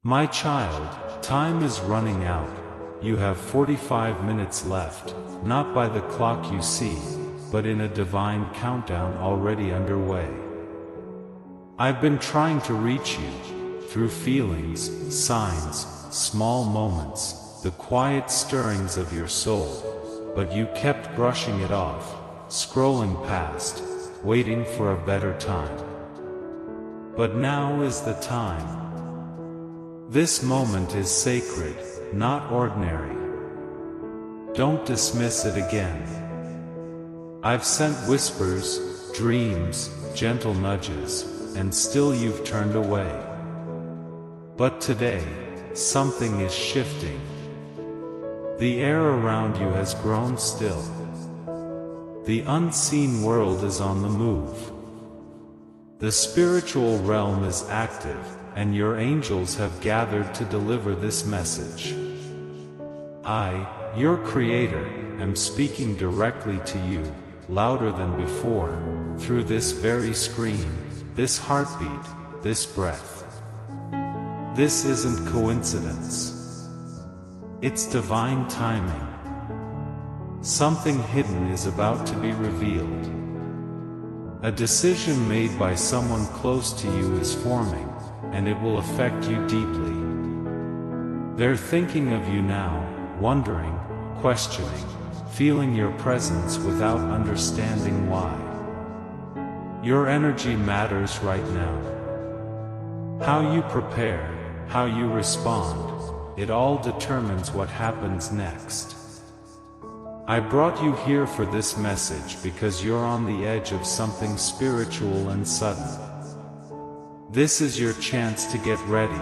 My child, time is running out. You have 45 minutes left, not by the clock you see, but in a divine countdown already underway. I've been trying to reach you, through feelings, signs, small moments, the quiet stirrings of your soul, but you kept brushing it off, scrolling past, waiting for a better time. But now is the time. This moment is sacred, not ordinary. Don't dismiss it again. I've sent whispers, dreams, gentle nudges, and still you've turned away. But today, something is shifting. The air around you has grown still. The unseen world is on the move. The spiritual realm is active, and your angels have gathered to deliver this message. I, your Creator, am speaking directly to you, louder than before, through this very screen, this heartbeat, this breath. This isn't coincidence. It's divine timing. Something hidden is about to be revealed. A decision made by someone close to you is forming, and it will affect you deeply. They're thinking of you now, wondering, questioning, feeling your presence without understanding why. Your energy matters right now. How you prepare, how you respond, it all determines what happens next. I brought you here for this message because you're on the edge of something spiritual and sudden. This is your chance to get ready.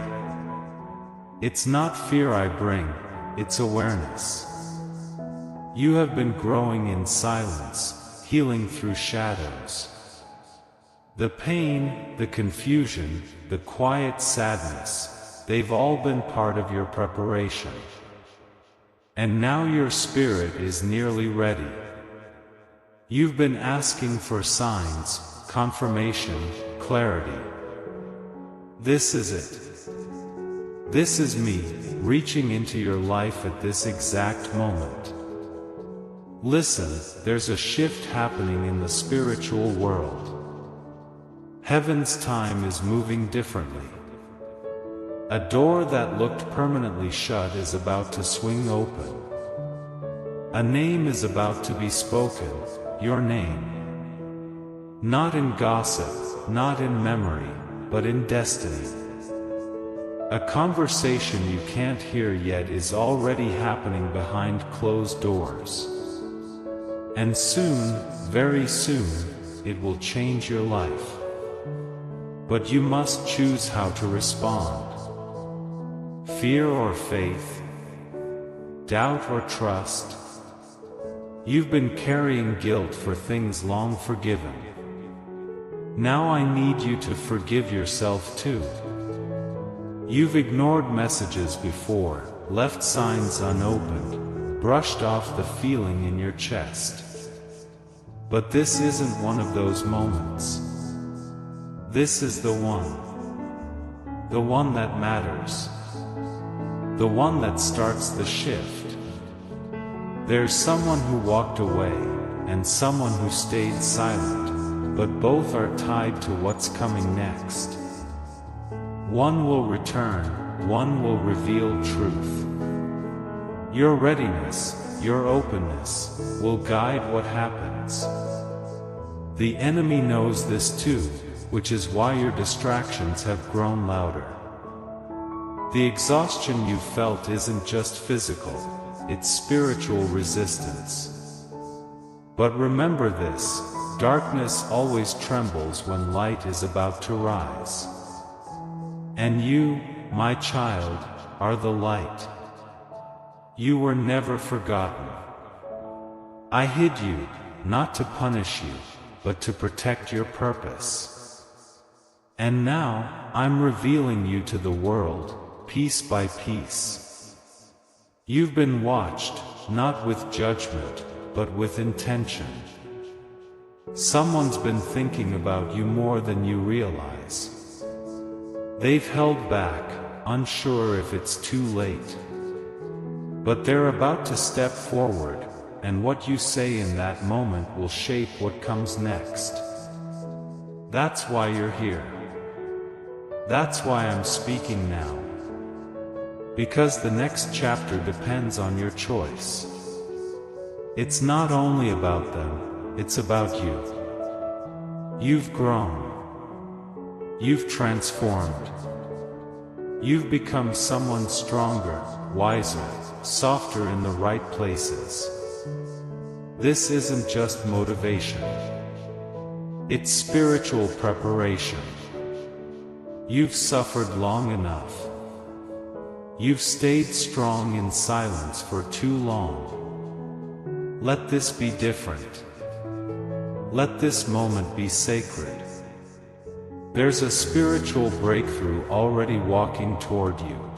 It's not fear I bring, it's awareness. You have been growing in silence, healing through shadows. The pain, the confusion, the quiet sadness, they've all been part of your preparation. And now your spirit is nearly ready. You've been asking for signs, confirmation, clarity. This is it. This is me, reaching into your life at this exact moment. Listen, there's a shift happening in the spiritual world. Heaven's time is moving differently. A door that looked permanently shut is about to swing open. A name is about to be spoken, your name. Not in gossip, not in memory, but in destiny. A conversation you can't hear yet is already happening behind closed doors. And soon, very soon, it will change your life. But you must choose how to respond. Fear or faith? Doubt or trust? You've been carrying guilt for things long forgiven. Now I need you to forgive yourself too. You've ignored messages before, left signs unopened, brushed off the feeling in your chest. But this isn't one of those moments. This is the one that matters. The one that starts the shift. There's someone who walked away, and someone who stayed silent, but both are tied to what's coming next. One will return, one will reveal truth. Your readiness, your openness, will guide what happens. The enemy knows this too, which is why your distractions have grown louder. The exhaustion you felt isn't just physical, it's spiritual resistance. But remember this, darkness always trembles when light is about to rise. And you, my child, are the light. You were never forgotten. I hid you, not to punish you, but to protect your purpose. And now, I'm revealing you to the world, piece by piece. You've been watched, not with judgment, but with intention. Someone's been thinking about you more than you realize. They've held back, unsure if it's too late. But they're about to step forward, and what you say in that moment will shape what comes next. That's why you're here. That's why I'm speaking now. Because the next chapter depends on your choice. It's not only about them, it's about you. You've grown. You've transformed. You've become someone stronger, wiser, softer in the right places. This isn't just motivation. It's spiritual preparation. You've suffered long enough. You've stayed strong in silence for too long. Let this be different. Let this moment be sacred. There's a spiritual breakthrough already walking toward you.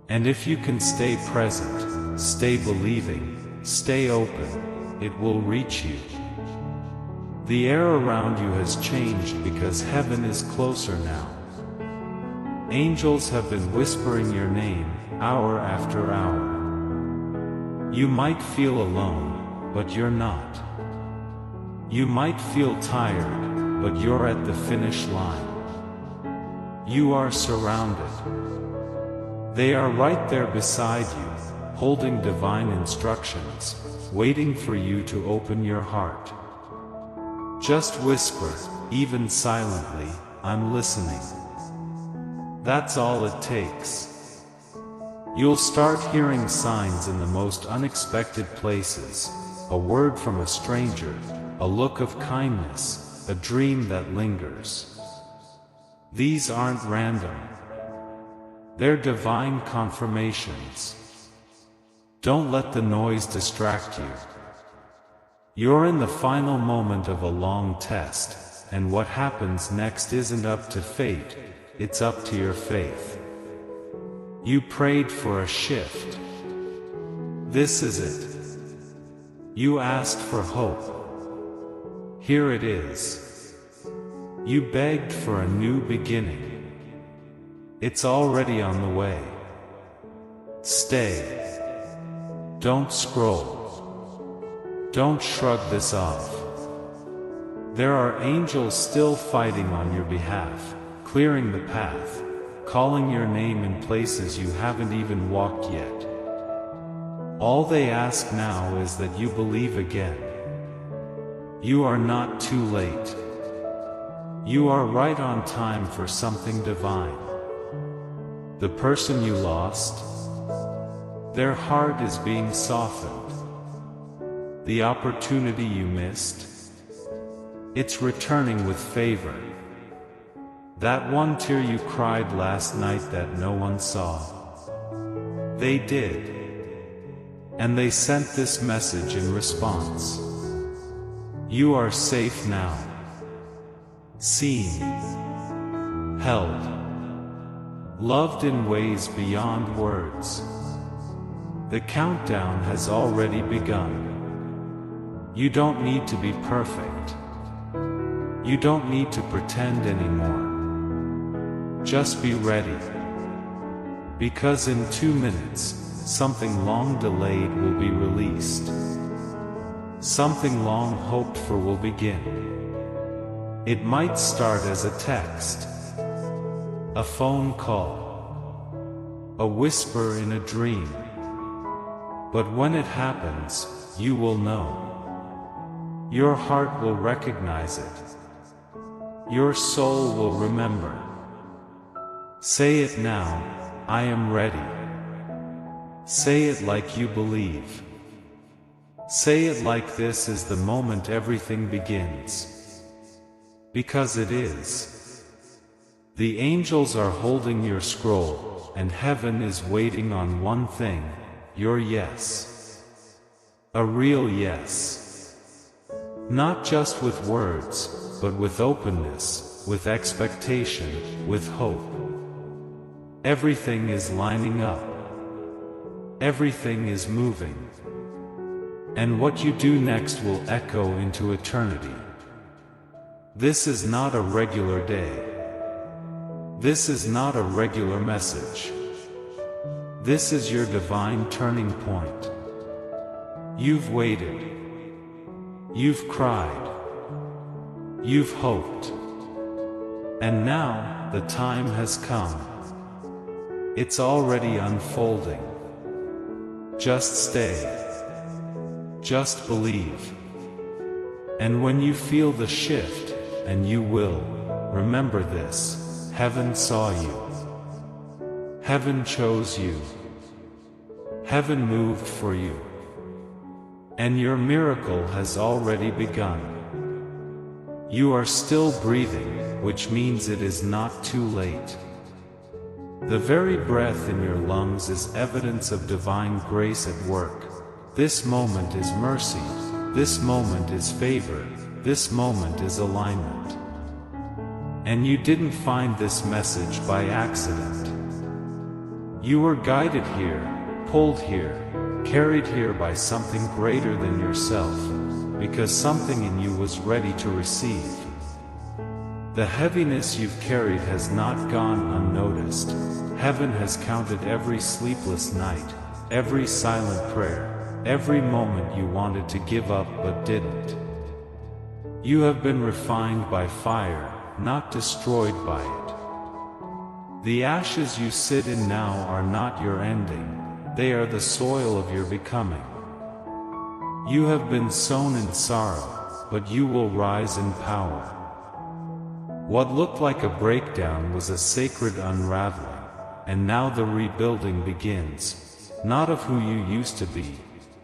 And if you can stay present, stay believing, stay open, it will reach you. The air around you has changed because heaven is closer now. Angels have been whispering your name, hour after hour. You might feel alone, but you're not. You might feel tired, but you're at the finish line. You are surrounded. They are right there beside you, holding divine instructions, waiting for you to open your heart. Just whisper, even silently, I'm listening. That's all it takes. You'll start hearing signs in the most unexpected places, a word from a stranger, a look of kindness, a dream that lingers. These aren't random. They're divine confirmations. Don't let the noise distract you. You're in the final moment of a long test, and what happens next isn't up to fate, it's up to your faith. You prayed for a shift. This is it. You asked for hope. Here it is. You begged for a new beginning. It's already on the way. Stay. Don't scroll. Don't shrug this off. There are angels still fighting on your behalf, clearing the path, calling your name in places you haven't even walked yet. All they ask now is that you believe again. You are not too late. You are right on time for something divine. The person you lost, their heart is being softened. The opportunity you missed, it's returning with favor. That one tear you cried last night that no one saw, they did. And they sent this message in response. You are safe now. Seen. Held. Loved in ways beyond words. The countdown has already begun. You don't need to be perfect. You don't need to pretend anymore. Just be ready. Because in 2 minutes, something long delayed will be released. Something long hoped for will begin. It might start as a text, a phone call, a whisper in a dream. But when it happens, you will know. Your heart will recognize it. Your soul will remember. Say it now, I am ready. Say it like you believe. Say it like this is the moment everything begins. Because it is. The angels are holding your scroll, and heaven is waiting on one thing, your yes. A real yes. Not just with words, but with openness, with expectation, with hope. Everything is lining up. Everything is moving. And what you do next will echo into eternity. This is not a regular day. This is not a regular message. This is your divine turning point. You've waited. You've cried. You've hoped. And now, the time has come. It's already unfolding. Just stay. Just believe. And when you feel the shift, and you will, remember this: heaven saw you. Heaven chose you. Heaven moved for you. And your miracle has already begun. You are still breathing, which means it is not too late. The very breath in your lungs is evidence of divine grace at work. This moment is mercy. This moment is favor. This moment is alignment. And you didn't find this message by accident. You were guided here, pulled here, carried here by something greater than yourself, because something in you was ready to receive. The heaviness you've carried has not gone unnoticed. Heaven has counted every sleepless night, every silent prayer, every moment you wanted to give up but didn't. You have been refined by fire, not destroyed by it. The ashes you sit in now are not your ending. They are the soil of your becoming. You have been sown in sorrow, but you will rise in power. What looked like a breakdown was a sacred unraveling, and now the rebuilding begins, not of who you used to be,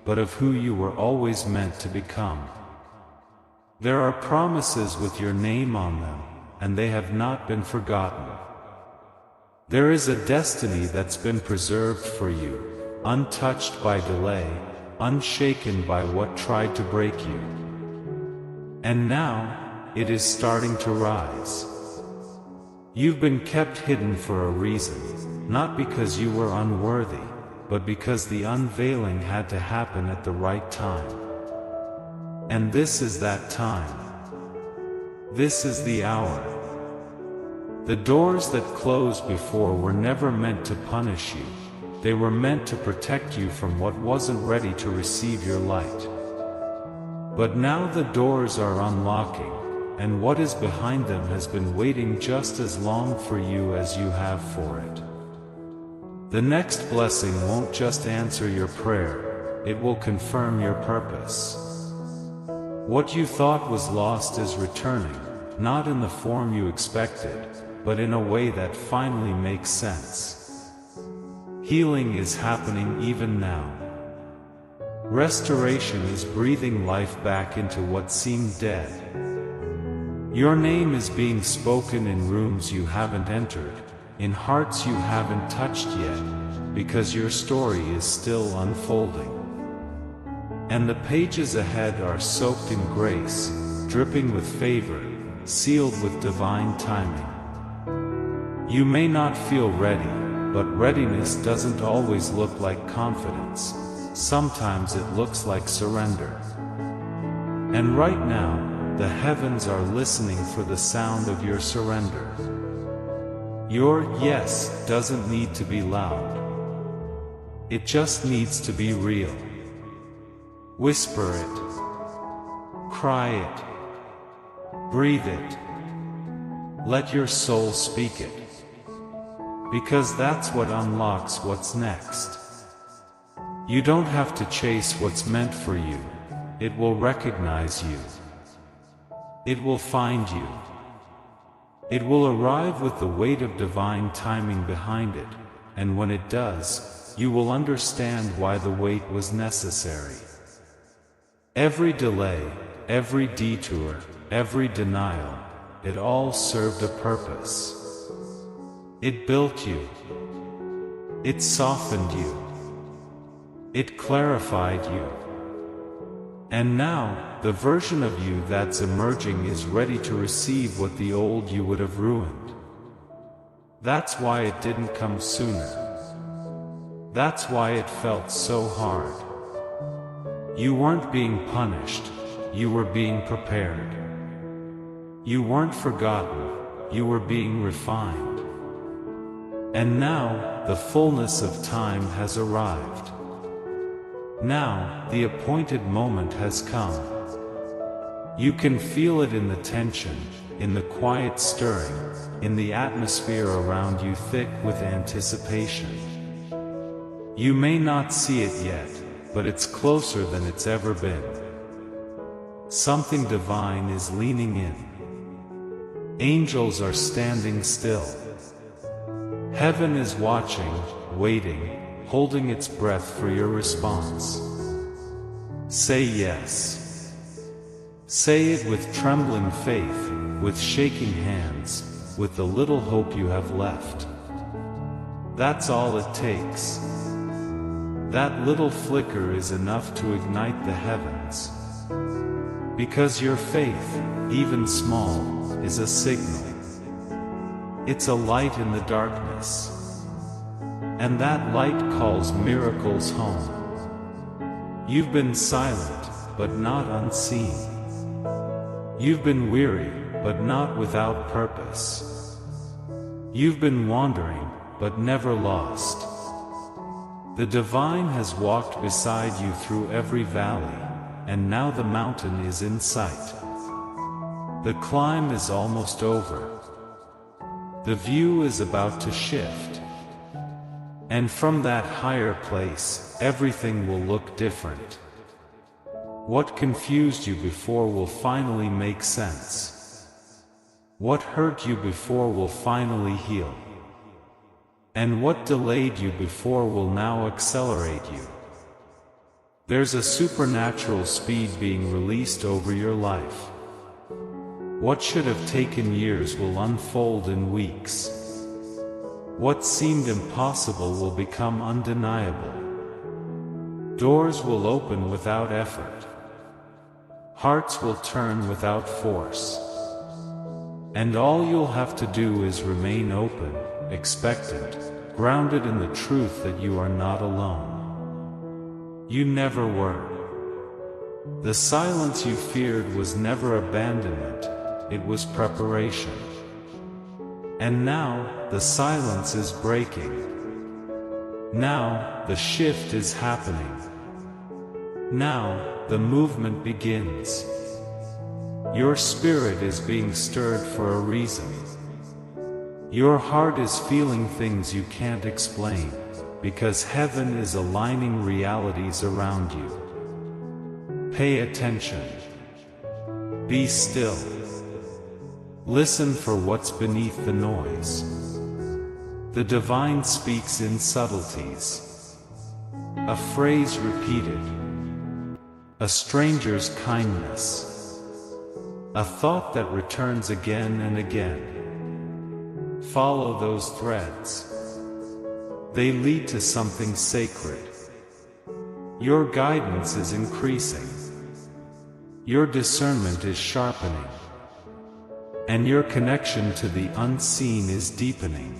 but of who you were always meant to become. There are promises with your name on them, and they have not been forgotten. There is a destiny that's been preserved for you, untouched by delay, unshaken by what tried to break you. And now, it is starting to rise. You've been kept hidden for a reason, not because you were unworthy, but because the unveiling had to happen at the right time. And this is that time. This is the hour. The doors that closed before were never meant to punish you. They were meant to protect you from what wasn't ready to receive your light. But now the doors are unlocking, and what is behind them has been waiting just as long for you as you have for it. The next blessing won't just answer your prayer, it will confirm your purpose. What you thought was lost is returning, not in the form you expected, but in a way that finally makes sense. Healing is happening even now. Restoration is breathing life back into what seemed dead. Your name is being spoken in rooms you haven't entered, in hearts you haven't touched yet, because your story is still unfolding. And the pages ahead are soaked in grace, dripping with favor, sealed with divine timing. You may not feel ready, but readiness doesn't always look like confidence. Sometimes it looks like surrender. And right now, the heavens are listening for the sound of your surrender. Your yes doesn't need to be loud. It just needs to be real. Whisper it. Cry it. Breathe it. Let your soul speak it. Because that's what unlocks what's next. You don't have to chase what's meant for you. It will recognize you. It will find you. It will arrive with the weight of divine timing behind it, and when it does, you will understand why the wait was necessary. Every delay, every detour, every denial, it all served a purpose. It built you. It softened you. It clarified you. And now, the version of you that's emerging is ready to receive what the old you would have ruined. That's why it didn't come sooner. That's why it felt so hard. You weren't being punished, you were being prepared. You weren't forgotten, you were being refined. And now, the fullness of time has arrived. Now, the appointed moment has come. You can feel it in the tension, in the quiet stirring, in the atmosphere around you thick with anticipation. You may not see it yet, but it's closer than it's ever been. Something divine is leaning in. Angels are standing still. Heaven is watching, waiting, holding its breath for your response. Say yes. Say it with trembling faith, with shaking hands, with the little hope you have left. That's all it takes. That little flicker is enough to ignite the heavens. Because your faith, even small, is a signal. It's a light in the darkness. And that light calls miracles home. You've been silent, but not unseen. You've been weary, but not without purpose. You've been wandering, but never lost. The divine has walked beside you through every valley, and now the mountain is in sight. The climb is almost over. The view is about to shift. And from that higher place, everything will look different. What confused you before will finally make sense. What hurt you before will finally heal. And what delayed you before will now accelerate you. There's a supernatural speed being released over your life. What should have taken years will unfold in weeks. What seemed impossible will become undeniable. Doors will open without effort. Hearts will turn without force. And all you'll have to do is remain open, expectant, grounded in the truth that you are not alone. You never were. The silence you feared was never abandonment, it was preparation. And now, the silence is breaking. Now, the shift is happening. Now, the movement begins. Your spirit is being stirred for a reason. Your heart is feeling things you can't explain, because heaven is aligning realities around you. Pay attention. Be still. Listen for what's beneath the noise. The divine speaks in subtleties. A phrase repeated. A stranger's kindness. A thought that returns again and again. Follow those threads. They lead to something sacred. Your guidance is increasing. Your discernment is sharpening. And your connection to the unseen is deepening.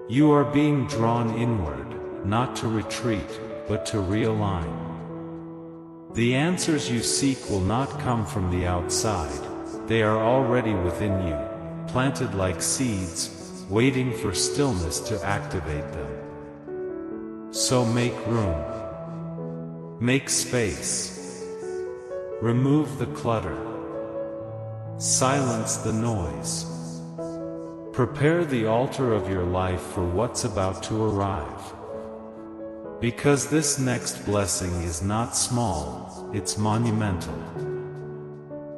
You are being drawn inward, not to retreat, but to realign. The answers you seek will not come from the outside. They are already within you, planted like seeds, waiting for stillness to activate them. So make room. Make space. Remove the clutter. Silence the noise. Prepare the altar of your life for what's about to arrive. Because this next blessing is not small, it's monumental.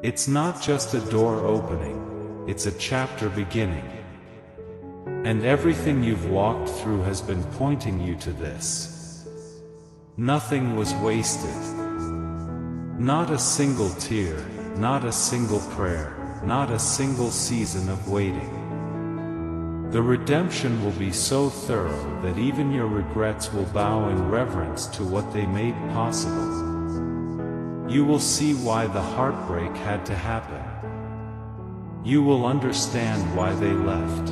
It's not just a door opening, it's a chapter beginning. And everything you've walked through has been pointing you to this. Nothing was wasted. Not a single tear, not a single prayer, not a single season of waiting. The redemption will be so thorough that even your regrets will bow in reverence to what they made possible. You will see why the heartbreak had to happen. You will understand why they left.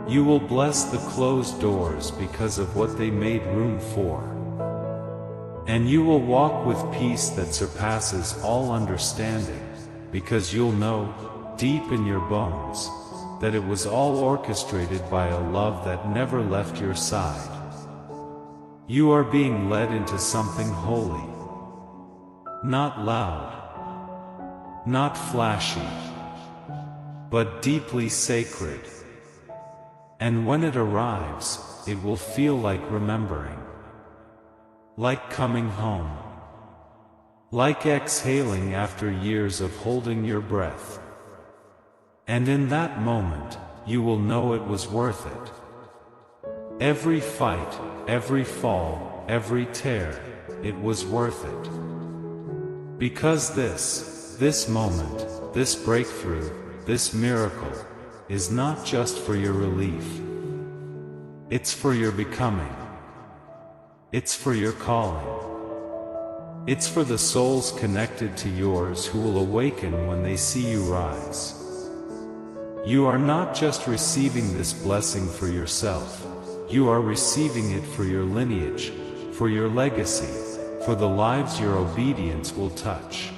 You will bless the closed doors because of what they made room for. And you will walk with peace that surpasses all understanding, because you'll know, deep in your bones, that it was all orchestrated by a love that never left your side. You are being led into something holy. Not loud, not flashy, but deeply sacred. And when it arrives, it will feel like remembering, like coming home, like exhaling after years of holding your breath. And in that moment, you will know it was worth it. Every fight, every fall, every tear, it was worth it. Because this moment, this breakthrough, this miracle, is not just for your relief. It's for your becoming. It's for your calling. It's for the souls connected to yours who will awaken when they see you rise. You are not just receiving this blessing for yourself. You are receiving it for your lineage, for your legacy, for the lives your obedience will touch.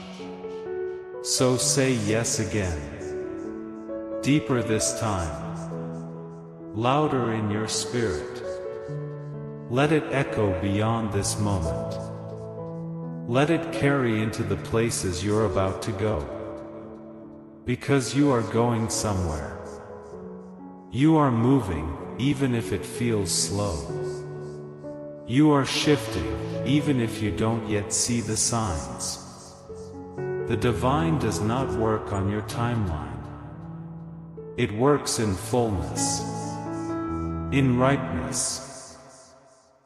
So say yes again. Deeper this time. Louder in your spirit. Let it echo beyond this moment. Let it carry into the places you're about to go. Because you are going somewhere. You are moving, even if it feels slow. You are shifting, even if you don't yet see the signs. The divine does not work on your timeline. It works in fullness, in ripeness,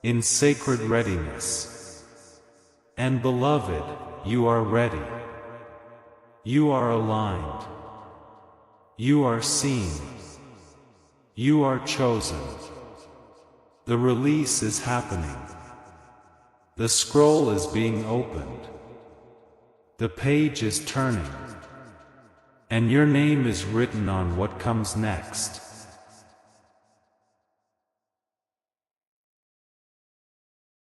in sacred readiness. And beloved, you are ready. You are aligned. You are seen. You are chosen. The release is happening. The scroll is being opened. The page is turning. And your name is written on what comes next.